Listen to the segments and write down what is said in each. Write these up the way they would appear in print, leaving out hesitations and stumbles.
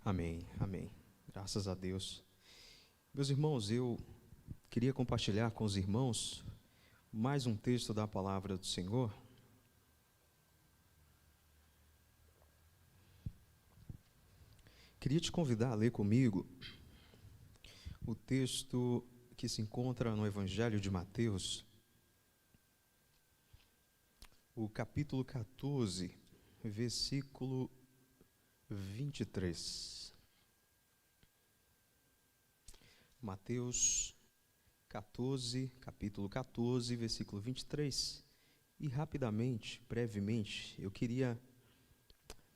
Amém, amém. Graças a Deus. Meus irmãos, eu queria compartilhar com os irmãos mais um texto da palavra do Senhor. Queria te convidar a ler comigo o texto que se encontra no Evangelho de Mateus, o capítulo 14, versículo 23. Mateus 14, capítulo 14, versículo 23. E rapidamente, brevemente, eu queria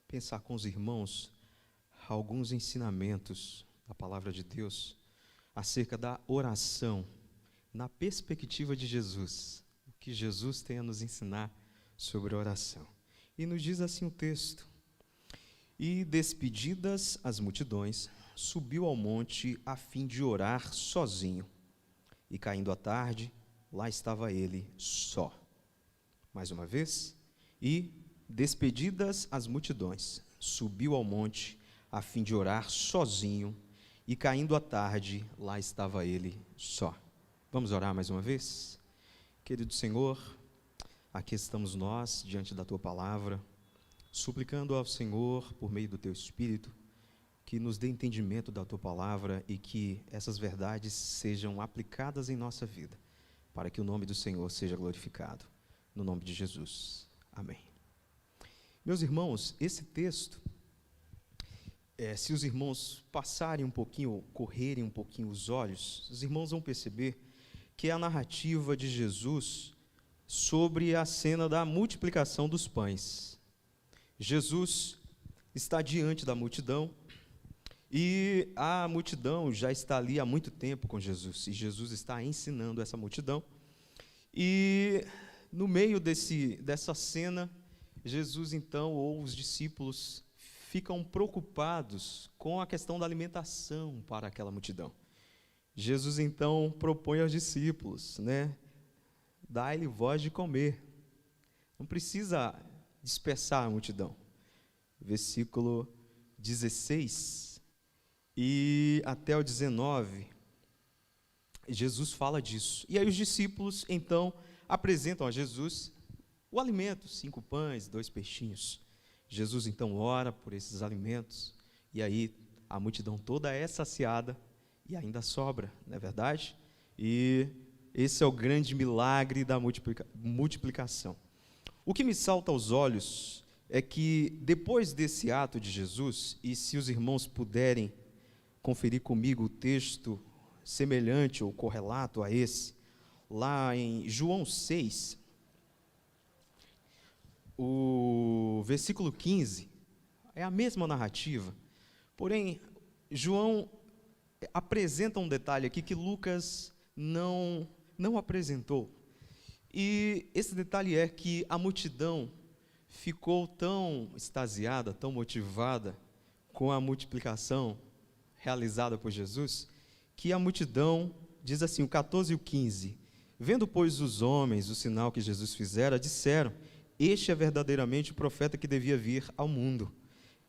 pensar com os irmãos alguns ensinamentos da palavra de Deus acerca da oração, na perspectiva de Jesus, o que Jesus tem a nos ensinar sobre a oração. E nos diz assim o texto: E despedidas as multidões, subiu ao monte a fim de orar sozinho. E caindo a tarde, lá estava ele só. Mais uma vez. E despedidas as multidões, subiu ao monte a fim de orar sozinho. E caindo a tarde, lá estava ele só. Vamos orar mais uma vez? Querido Senhor, aqui estamos nós, diante da Tua palavra, suplicando ao Senhor, por meio do Teu Espírito, que nos dê entendimento da Tua palavra e que essas verdades sejam aplicadas em nossa vida, para que o nome do Senhor seja glorificado. No nome de Jesus. Amém. Meus irmãos, esse texto, se os irmãos passarem um pouquinho, correrem um pouquinho os olhos, os irmãos vão perceber que é a narrativa de Jesus sobre a cena da multiplicação dos pães. Jesus está diante da multidão e a multidão já está ali há muito tempo com Jesus, e Jesus está ensinando essa multidão. E no meio dessa cena, Jesus então, ou os discípulos, ficam preocupados com a questão da alimentação para aquela multidão. Jesus então propõe aos discípulos, dá-lhe voz de comer. Não precisa dispersar a multidão. Versículo 16 e até o 19, Jesus fala disso. E aí os discípulos então apresentam a Jesus o alimento, 5 pães, 2 peixinhos. Jesus então ora por esses alimentos, e aí a multidão toda é saciada e ainda sobra, não é verdade? E esse é o grande milagre da multiplicação. O que me salta aos olhos é que depois desse ato de Jesus, e se os irmãos puderem conferir comigo o texto semelhante ou correlato a esse, lá em João 6, o versículo 15, é a mesma narrativa, porém, João apresenta um detalhe aqui que Lucas não apresentou. E esse detalhe é que a multidão ficou tão extasiada, tão motivada com a multiplicação realizada por Jesus, que a multidão, diz assim, o 14 e o 15, vendo, pois, os homens o sinal que Jesus fizera, disseram: Este é verdadeiramente o profeta que devia vir ao mundo.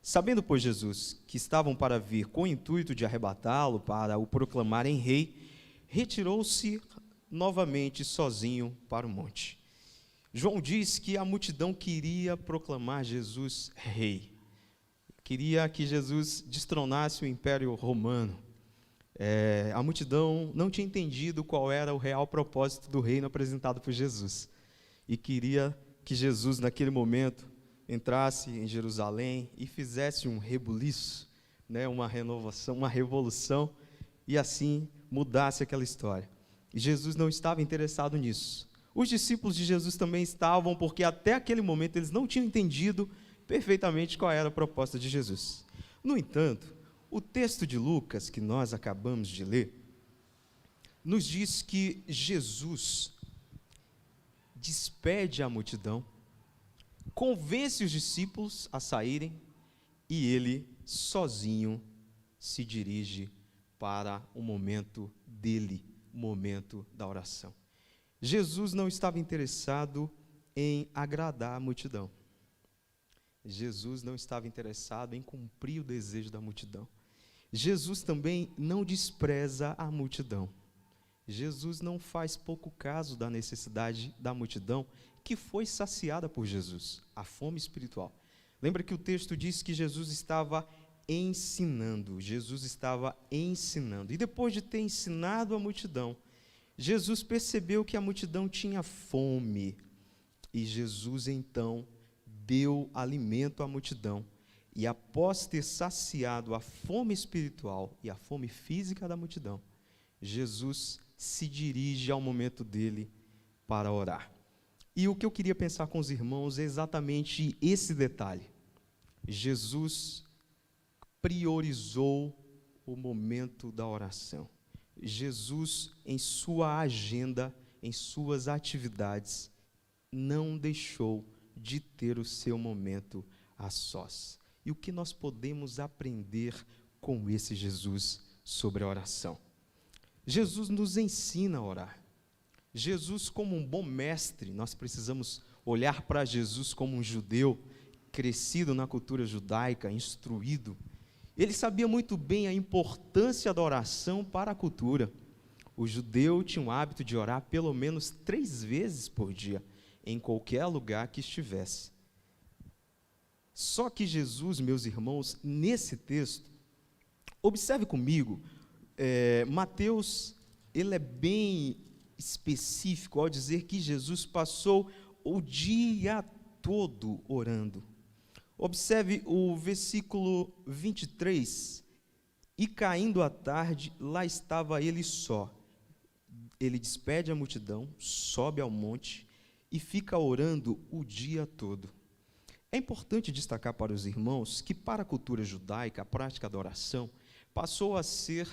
Sabendo, pois, Jesus que estavam para vir com o intuito de arrebatá-lo, para o proclamarem rei, retirou-se novamente sozinho para o monte. João diz que a multidão queria proclamar Jesus rei. Queria que Jesus destronasse o Império Romano. A multidão não tinha entendido qual era o real propósito do reino apresentado por Jesus. E queria que Jesus, naquele momento, entrasse em Jerusalém e fizesse um rebuliço, uma renovação, uma revolução, e assim mudasse aquela história. E Jesus não estava interessado nisso. Os discípulos de Jesus também estavam, porque até aquele momento eles não tinham entendido perfeitamente qual era a proposta de Jesus. No entanto, o texto de Lucas, que nós acabamos de ler, nos diz que Jesus despede a multidão, convence os discípulos a saírem, e ele, sozinho, se dirige para o momento dele, o momento da oração. Jesus não estava interessado em agradar a multidão. Jesus não estava interessado em cumprir o desejo da multidão. Jesus também não despreza a multidão. Jesus não faz pouco caso da necessidade da multidão que foi saciada por Jesus, a fome espiritual. Lembra que o texto diz que Jesus estava ensinando. E depois de ter ensinado a multidão, Jesus percebeu que a multidão tinha fome. E Jesus, então, deu alimento à multidão. E após ter saciado a fome espiritual e a fome física da multidão, Jesus se dirige ao momento dele para orar. E o que eu queria pensar com os irmãos é exatamente esse detalhe. Jesus priorizou o momento da oração. Jesus, em sua agenda, em suas atividades, não deixou de ter o seu momento a sós. E o que nós podemos aprender com esse Jesus sobre a oração? Jesus nos ensina a orar. Jesus, como um bom mestre, nós precisamos olhar para Jesus como um judeu, crescido na cultura judaica, instruído. Ele sabia muito bem a importância da oração para a cultura. O judeu tinha o hábito de orar pelo menos 3 vezes por dia, em qualquer lugar que estivesse. Só que Jesus, meus irmãos, nesse texto, observe comigo, Mateus, ele é bem específico ao dizer que Jesus passou o dia todo orando. Observe o versículo 23. E caindo a tarde, lá estava ele só. Ele despede a multidão, sobe ao monte e fica orando o dia todo. É importante destacar para os irmãos que, para a cultura judaica, a prática da oração passou a ser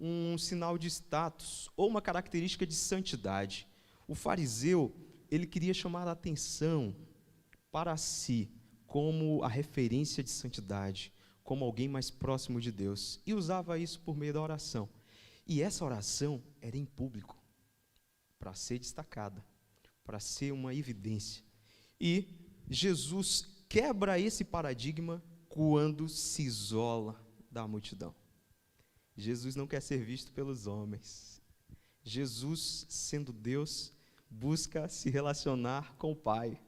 um sinal de status ou uma característica de santidade. O fariseu, ele queria chamar a atenção para si como a referência de santidade, como alguém mais próximo de Deus, e usava isso por meio da oração. E essa oração era em público, para ser destacada, para ser uma evidência. E Jesus quebra esse paradigma quando se isola da multidão. Jesus não quer ser visto pelos homens. Jesus, sendo Deus, busca se relacionar com o Pai.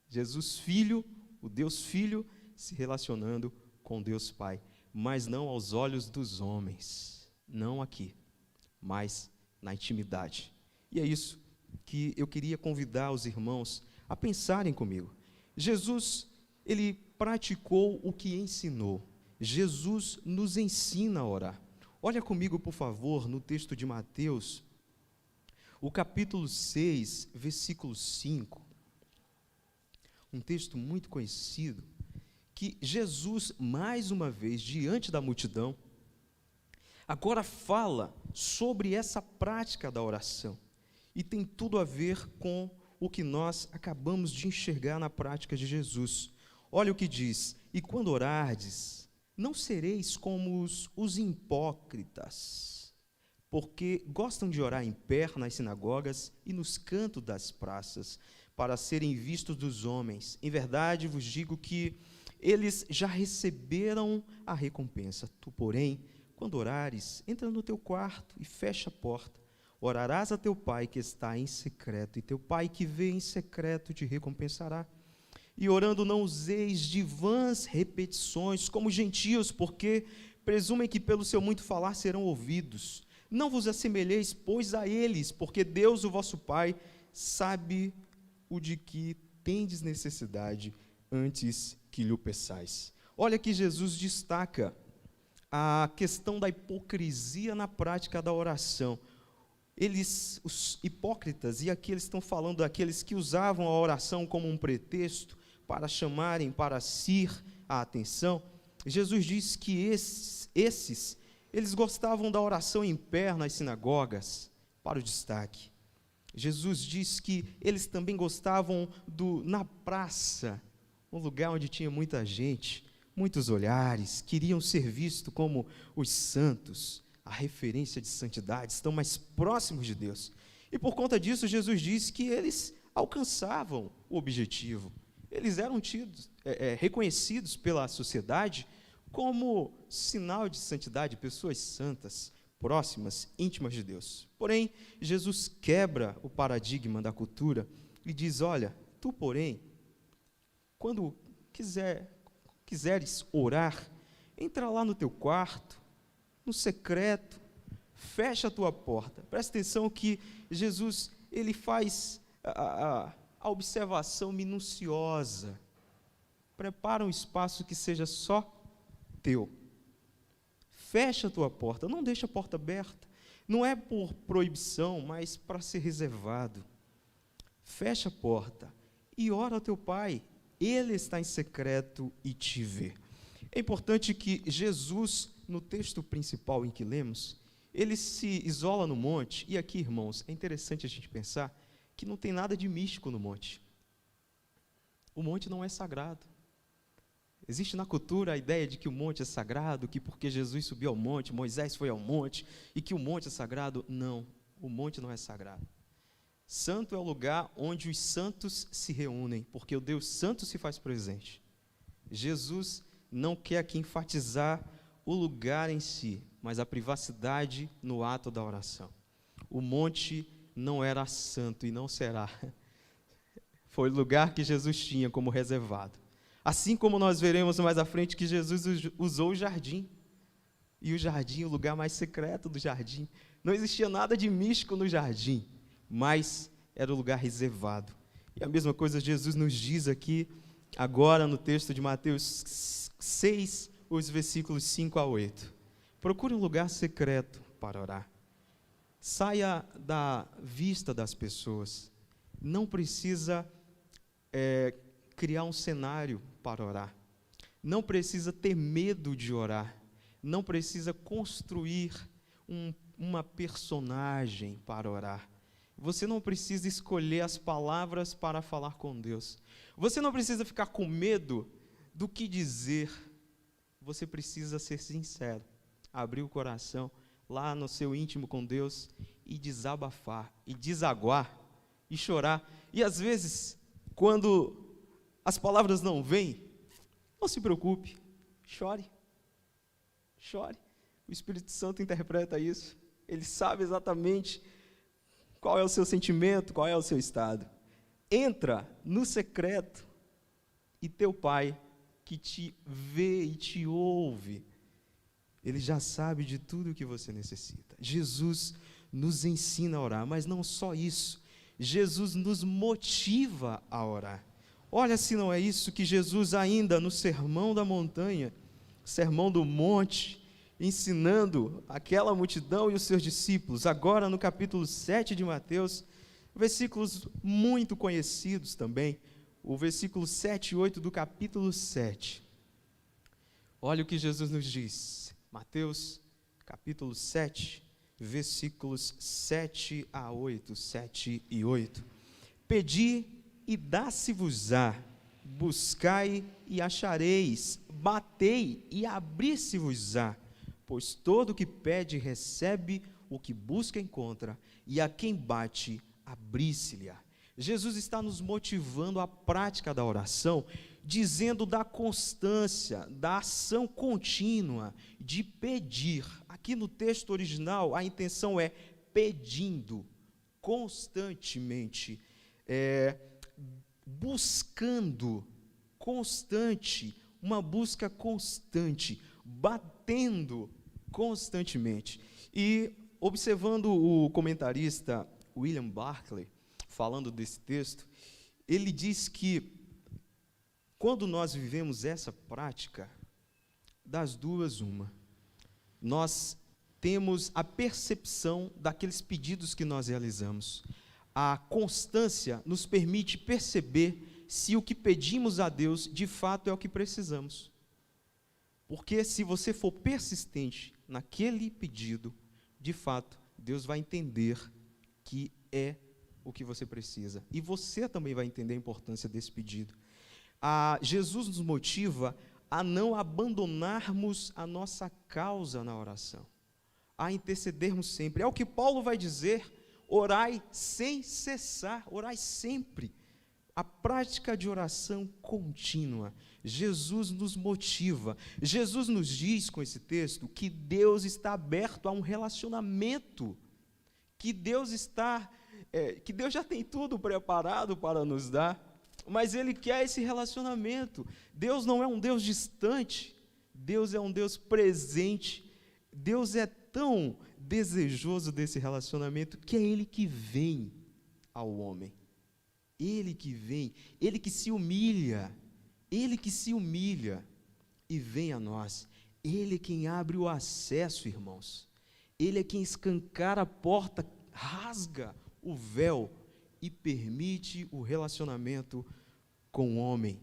Jesus, Filho, o Deus Filho, se relacionando com Deus Pai, mas não aos olhos dos homens, não aqui, mas na intimidade. E é isso que eu queria convidar os irmãos a pensarem comigo. Jesus, ele praticou o que ensinou. Jesus nos ensina a orar. Olha comigo, por favor, no texto de Mateus, o capítulo 6, versículo 5. Um texto muito conhecido, que Jesus, mais uma vez, diante da multidão, agora fala sobre essa prática da oração. E tem tudo a ver com o que nós acabamos de enxergar na prática de Jesus. Olha o que diz: e quando orardes, não sereis como os hipócritas, porque gostam de orar em pé nas sinagogas e nos cantos das praças, para serem vistos dos homens. Em verdade vos digo que eles já receberam a recompensa. Tu, porém, quando orares, entra no teu quarto e fecha a porta. Orarás a teu pai que está em secreto, e teu pai que vê em secreto te recompensará. E orando não useis de vãs repetições, como gentios, porque presumem que pelo seu muito falar serão ouvidos. Não vos assemelheis, pois, a eles, porque Deus, o vosso Pai, sabe o de que tendes necessidade antes que lhe o peçais. Olha que Jesus destaca a questão da hipocrisia na prática da oração. Eles, os hipócritas, e aqui eles estão falando daqueles que usavam a oração como um pretexto para chamarem para si a atenção. Jesus diz que esses eles gostavam da oração em pé nas sinagogas, para o destaque. Jesus diz que eles também gostavam na praça, um lugar onde tinha muita gente, muitos olhares, queriam ser vistos como os santos, a referência de santidade, estão mais próximos de Deus. E por conta disso, Jesus diz que eles alcançavam o objetivo. Eles eram tidos, reconhecidos pela sociedade como sinal de santidade, pessoas santas, próximas, íntimas de Deus. Porém, Jesus quebra o paradigma da cultura e diz: olha, tu, porém, quando quiseres orar, entra lá no teu quarto, no secreto, fecha a tua porta. Presta atenção que Jesus, ele faz a observação minuciosa. Prepara um espaço que seja só teu. Fecha a tua porta, não deixa a porta aberta. Não é por proibição, mas para ser reservado. Fecha a porta e ora ao teu Pai. Ele está em secreto e te vê. É importante que Jesus, no texto principal em que lemos, ele se isola no monte. E aqui, irmãos, é interessante a gente pensar que não tem nada de místico no monte. O monte não é sagrado. Existe na cultura a ideia de que o monte é sagrado, que porque Jesus subiu ao monte, Moisés foi ao monte, e que o monte é sagrado. Não, o monte não é sagrado. Santo é o lugar onde os santos se reúnem, porque o Deus Santo se faz presente. Jesus não quer aqui enfatizar o lugar em si, mas a privacidade no ato da oração. O monte não era santo e não será. Foi o lugar que Jesus tinha como reservado. Assim como nós veremos mais à frente que Jesus usou o jardim. E o jardim, o lugar mais secreto do jardim. Não existia nada de místico no jardim, mas era o lugar reservado. E a mesma coisa Jesus nos diz aqui, agora no texto de Mateus 6, os versículos 5 a 8. Procure um lugar secreto para orar. Saia da vista das pessoas. Não precisa criar um cenário para orar. Não precisa ter medo de orar. Não precisa construir uma personagem para orar. Você não precisa escolher as palavras para falar com Deus. Você não precisa ficar com medo do que dizer. Você precisa ser sincero, abrir o coração lá no seu íntimo com Deus e desabafar, e desaguar, e chorar. E às vezes, quando as palavras não vêm, não se preocupe, chore. Chore. O Espírito Santo interpreta isso. Ele sabe exatamente qual é o seu sentimento, qual é o seu estado. Entra no secreto e teu Pai, que te vê e te ouve, Ele já sabe de tudo o que você necessita. Jesus nos ensina a orar, mas não só isso. Jesus nos motiva a orar. Olha se não é isso que Jesus ainda no Sermão da Montanha, Sermão do Monte, ensinando aquela multidão e os seus discípulos, agora no capítulo 7 de Mateus, versículos muito conhecidos também, o versículo 7 e 8 do capítulo 7. Olha o que Jesus nos diz, Mateus capítulo 7, versículos 7 a 8, 7 e 8. Pedi e dá-se-vos-á, buscai e achareis, batei e abri-se-vos-á, pois todo o que pede recebe, o que busca encontra, e a quem bate, abri-se-lhe-á. Jesus está nos motivando à prática da oração, dizendo da constância, da ação contínua, de pedir. Aqui no texto original, a intenção é pedindo constantemente, buscando constante, uma busca constante, batendo constantemente. E observando o comentarista William Barclay, falando desse texto, ele diz que quando nós vivemos essa prática, das duas uma, nós temos a percepção daqueles pedidos que nós realizamos. A constância nos permite perceber se o que pedimos a Deus de fato é o que precisamos. Porque se você for persistente naquele pedido, de fato, Deus vai entender que é o que você precisa. E você também vai entender a importância desse pedido. Jesus nos motiva a não abandonarmos a nossa causa na oração, a intercedermos sempre. É o que Paulo vai dizer: orai sem cessar, orai sempre. A prática de oração contínua. Jesus nos motiva. Jesus nos diz com esse texto que Deus está aberto a um relacionamento, que Deus já tem tudo preparado para nos dar, mas Ele quer esse relacionamento. Deus não é um Deus distante, Deus é um Deus presente. Deus é tão desejoso desse relacionamento que é Ele que vem ao homem. Ele que vem, Ele que se humilha e vem a nós. Ele é quem abre o acesso, irmãos. Ele é quem escancara a porta, rasga o véu e permite o relacionamento com o homem.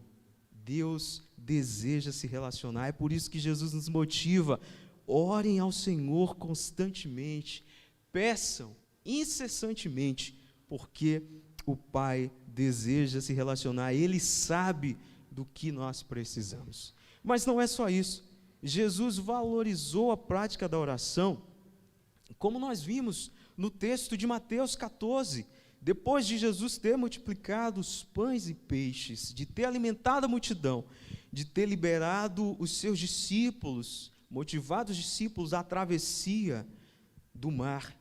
Deus deseja se relacionar, é por isso que Jesus nos motiva. Orem ao Senhor constantemente, peçam incessantemente, porque o Pai deseja se relacionar, Ele sabe do que nós precisamos. Mas não é só isso. Jesus valorizou a prática da oração, como nós vimos no texto de Mateus 14. Depois de Jesus ter multiplicado os pães e peixes, de ter alimentado a multidão, de ter liberado os seus discípulos, motivado os discípulos à travessia do mar,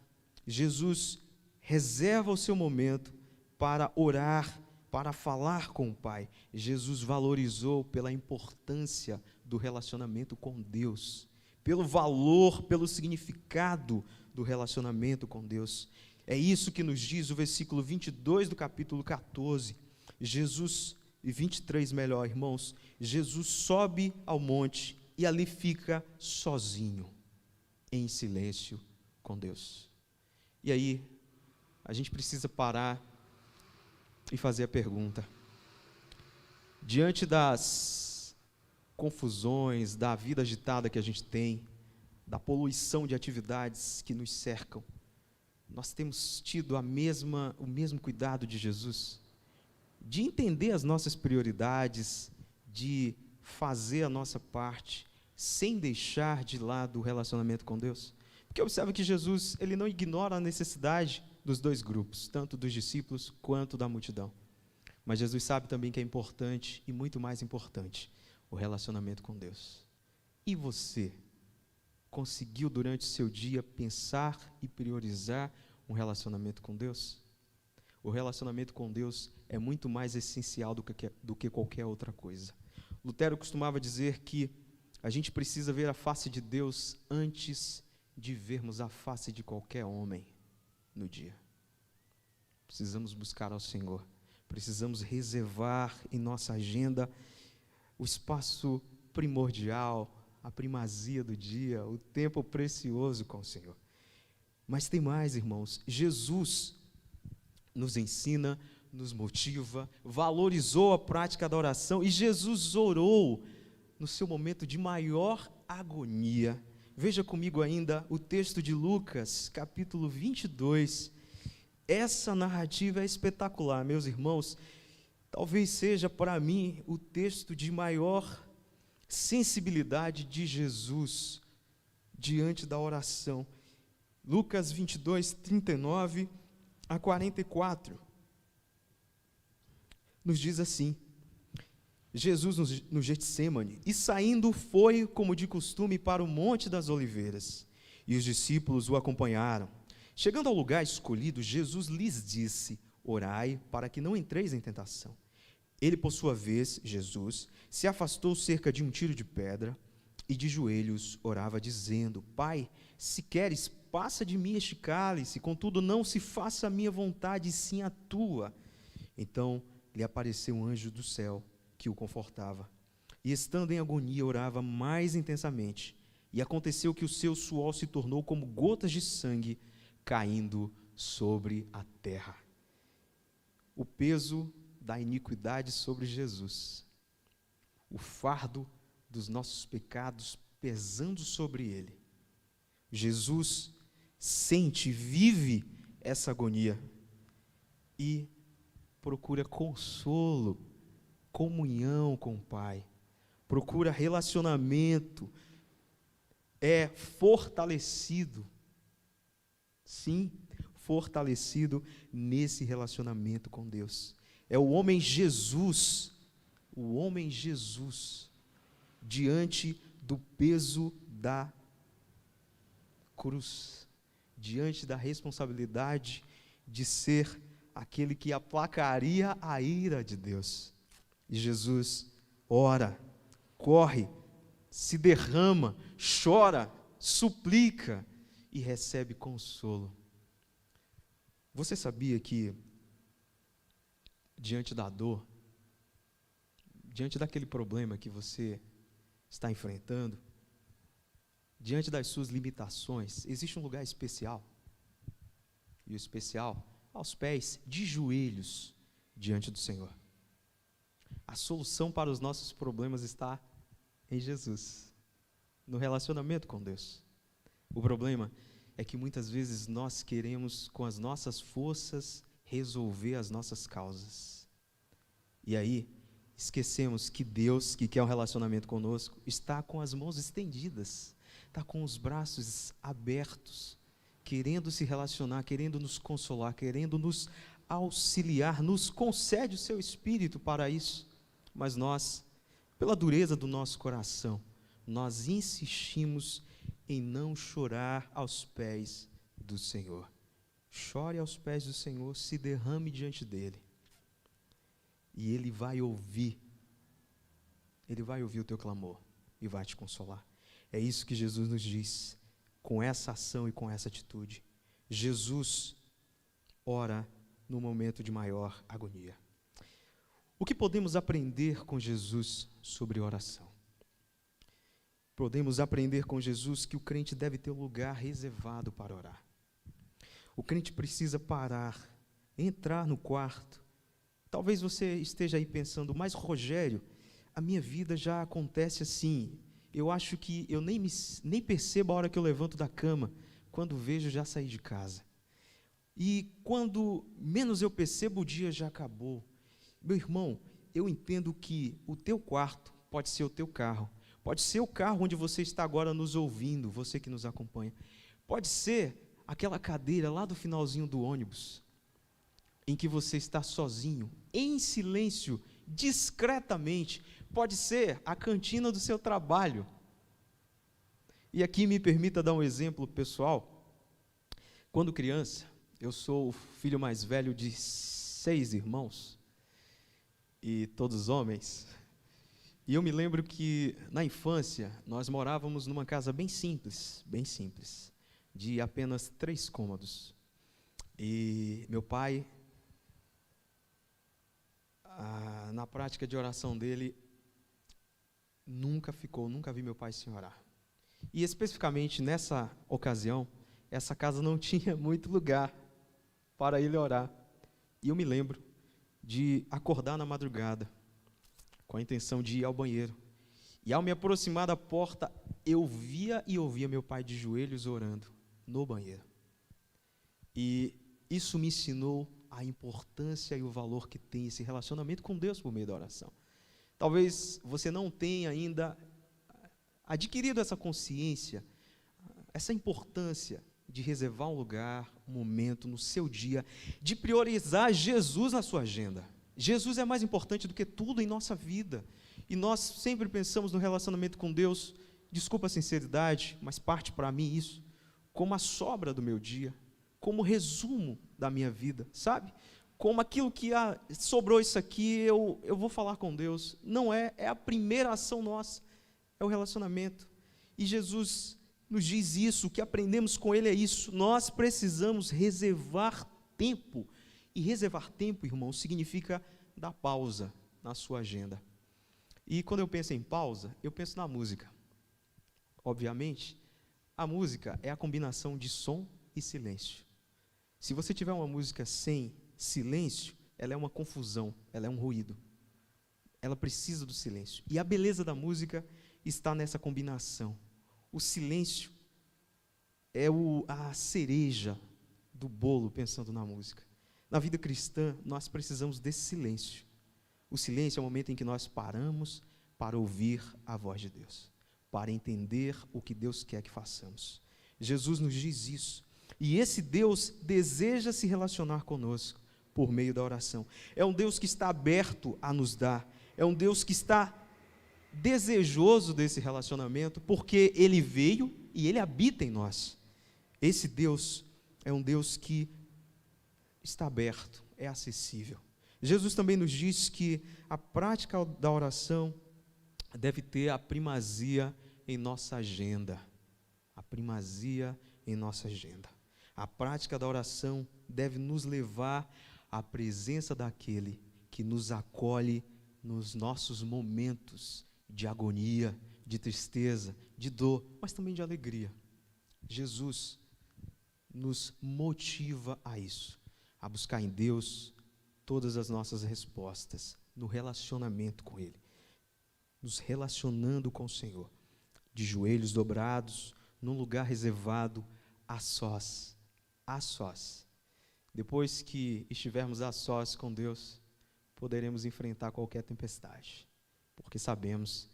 Jesus reserva o seu momento para orar, para falar com o Pai. Jesus valorizou pela importância do relacionamento com Deus, pelo valor, pelo significado do relacionamento com Deus. É isso que nos diz o versículo 22 do capítulo 14. Jesus, e 23 melhor, irmãos, Jesus sobe ao monte e ali fica sozinho, em silêncio com Deus. E aí, a gente precisa parar e fazer a pergunta: diante das confusões, da vida agitada que a gente tem, da poluição de atividades que nos cercam, nós temos tido o mesmo cuidado de Jesus, de entender as nossas prioridades, de fazer a nossa parte, sem deixar de lado o relacionamento com Deus? Porque observa que Jesus, ele não ignora a necessidade dos dois grupos, tanto dos discípulos quanto da multidão. Mas Jesus sabe também que é importante, e muito mais importante, o relacionamento com Deus. E você conseguiu durante o seu dia pensar e priorizar um relacionamento com Deus? O relacionamento com Deus é muito mais essencial do que qualquer outra coisa. Lutero costumava dizer que a gente precisa ver a face de Deus antes de vermos a face de qualquer homem no dia. Precisamos buscar ao Senhor, precisamos reservar em nossa agenda o espaço primordial, a primazia do dia, o tempo precioso com o Senhor. Mas tem mais, irmãos. Jesus nos ensina, nos motiva, valorizou a prática da oração, e Jesus orou no seu momento de maior agonia. Veja comigo ainda o texto de Lucas, capítulo 22. Essa narrativa é espetacular, meus irmãos. Talvez seja para mim o texto de maior sensibilidade de Jesus diante da oração. Lucas 22, 39 a 44. Nos diz assim: Jesus no Getsêmani, e saindo foi, como de costume, para o Monte das Oliveiras, e os discípulos o acompanharam. Chegando ao lugar escolhido, Jesus lhes disse: orai para que não entreis em tentação. Ele, por sua vez, Jesus, se afastou cerca de um tiro de pedra, e de joelhos orava, dizendo: Pai, se queres, passa de mim este cálice, contudo não se faça a minha vontade, e sim a tua. Então lhe apareceu um anjo do céu, que o confortava. E estando em agonia, orava mais intensamente. E aconteceu que o seu suor se tornou como gotas de sangue caindo sobre a terra. O peso da iniquidade sobre Jesus, o fardo dos nossos pecados pesando sobre ele. Jesus sente, vive essa agonia e procura consolo, comunhão com o Pai, procura relacionamento, é fortalecido, sim, fortalecido nesse relacionamento com Deus. É o homem Jesus, diante do peso da cruz, diante da responsabilidade de ser aquele que aplacaria a ira de Deus. E Jesus ora, corre, se derrama, chora, suplica e recebe consolo. Você sabia que, diante da dor, diante daquele problema que você está enfrentando, diante das suas limitações, existe um lugar especial? E o especial, aos pés, de joelhos, diante do Senhor. A solução para os nossos problemas está em Jesus, no relacionamento com Deus. O problema é que muitas vezes nós queremos, com as nossas forças, resolver as nossas causas. E aí, esquecemos que Deus, que quer um relacionamento conosco, está com as mãos estendidas, está com os braços abertos, querendo se relacionar, querendo nos consolar, querendo nos auxiliar, nos concede o seu Espírito para isso. Mas nós, pela dureza do nosso coração, nós insistimos em não chorar aos pés do Senhor. Chore aos pés do Senhor, se derrame diante dEle. E Ele vai ouvir o teu clamor e vai te consolar. É isso que Jesus nos diz, com essa ação e com essa atitude. Jesus ora no momento de maior agonia. O que podemos aprender com Jesus sobre oração? Podemos aprender com Jesus que o crente deve ter um lugar reservado para orar. O crente precisa parar, entrar no quarto. Talvez você esteja aí pensando, mas Rogério, a minha vida já acontece assim. Eu acho que eu nem percebo a hora que eu levanto da cama, quando vejo já saí de casa. E quando menos eu percebo, o dia já acabou. Meu irmão, eu entendo que o teu quarto pode ser o teu carro, pode ser o carro onde você está agora nos ouvindo, você que nos acompanha. Pode ser aquela cadeira lá do finalzinho do ônibus, em que você está sozinho, em silêncio, discretamente. Pode ser a cantina do seu trabalho. E aqui me permita dar um exemplo pessoal. Quando criança, eu sou o filho mais velho de 6 irmãos, e todos homens. E eu me lembro que, na infância, nós morávamos numa casa bem simples, de apenas 3 cômodos. E meu pai, na prática de oração dele, nunca vi meu pai sem orar. E especificamente nessa ocasião, essa casa não tinha muito lugar para ele orar. E eu me lembro de acordar na madrugada, com a intenção de ir ao banheiro. E ao me aproximar da porta, eu via e ouvia meu pai de joelhos orando no banheiro. E isso me ensinou a importância e o valor que tem esse relacionamento com Deus por meio da oração. Talvez você não tenha ainda adquirido essa consciência, essa importância de reservar um lugar, um momento no seu dia, de priorizar Jesus na sua agenda. Jesus é mais importante do que tudo em nossa vida. E nós sempre pensamos no relacionamento com Deus, desculpa a sinceridade, mas parte para mim isso, como a sobra do meu dia, como resumo da minha vida, sabe? Como aquilo que sobrou isso aqui, eu vou falar com Deus. Não é a primeira ação nossa, é o relacionamento. E Jesus nos diz isso, o que aprendemos com Ele é isso, nós precisamos reservar tempo. E reservar tempo, irmão, significa dar pausa na sua agenda. E quando eu penso em pausa, eu penso na música. Obviamente, a música é a combinação de som e silêncio. Se você tiver uma música sem silêncio, ela é uma confusão, ela é um ruído. Ela precisa do silêncio. E a beleza da música está nessa combinação. O silêncio é a cereja do bolo, pensando na música. Na vida cristã, nós precisamos desse silêncio. O silêncio é o momento em que nós paramos para ouvir a voz de Deus, para entender o que Deus quer que façamos. Jesus nos diz isso. E esse Deus deseja se relacionar conosco, por meio da oração. É um Deus que está aberto a nos dar. É um Deus que está desejoso desse relacionamento, porque Ele veio e Ele habita em nós. Esse Deus é um Deus que está aberto, é acessível. Jesus também nos diz que a prática da oração deve ter a primazia em nossa agenda. A primazia em nossa agenda. A prática da oração deve nos levar à presença daquele que nos acolhe nos nossos momentos de agonia, de tristeza, de dor, mas também de alegria. Jesus nos motiva a isso, a buscar em Deus todas as nossas respostas, no relacionamento com Ele, nos relacionando com o Senhor, de joelhos dobrados, num lugar reservado, a sós, a sós. Depois que estivermos a sós com Deus, poderemos enfrentar qualquer tempestade, porque sabemos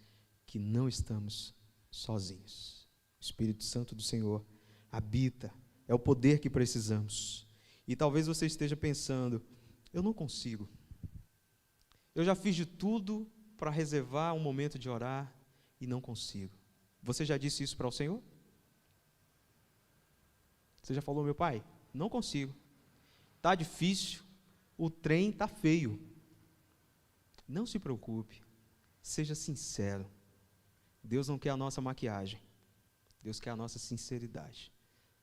que não estamos sozinhos. O Espírito Santo do Senhor habita, é o poder que precisamos. E talvez você esteja pensando, eu não consigo. Eu já fiz de tudo para reservar um momento de orar e não consigo. Você já disse isso para o Senhor? Você já falou, meu pai, não consigo. Está difícil, o trem está feio. Não se preocupe, seja sincero. Deus não quer a nossa maquiagem, Deus quer a nossa sinceridade.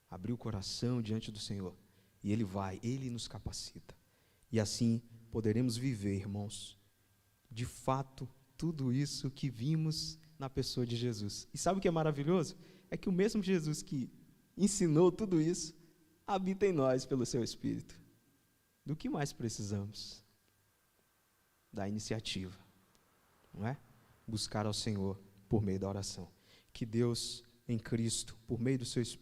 Abrir o coração diante do Senhor, e Ele nos capacita. E assim poderemos viver, irmãos, de fato, tudo isso que vimos na pessoa de Jesus. E sabe o que é maravilhoso? É que o mesmo Jesus que ensinou tudo isso, habita em nós pelo seu Espírito. Do que mais precisamos? Da iniciativa, não é? Buscar ao Senhor por meio da oração. Que Deus, em Cristo, por meio do seu Espírito,